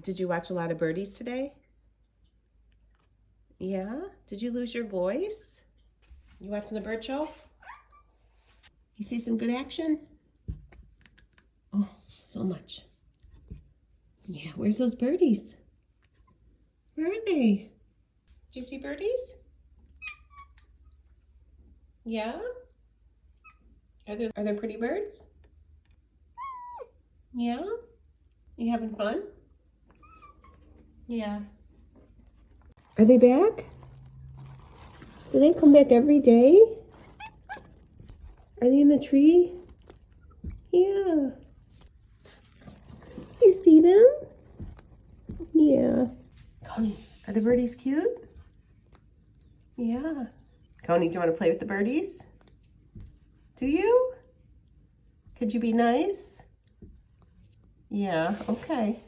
Did you watch a lot of birdies today? Yeah? Did you lose your voice? You watching the bird show? You see some good action? Oh, so much. Yeah, where's those birdies? Where are they? Did you see birdies? Yeah? Are there pretty birds? Yeah? You having fun? Yeah. Are they back? Do they come back every day? Are they in the tree? Yeah. You see them? Yeah. Coney, are the birdies cute? Yeah. Coney, do you want to play with the birdies? Do you? Could you be nice? Yeah, okay.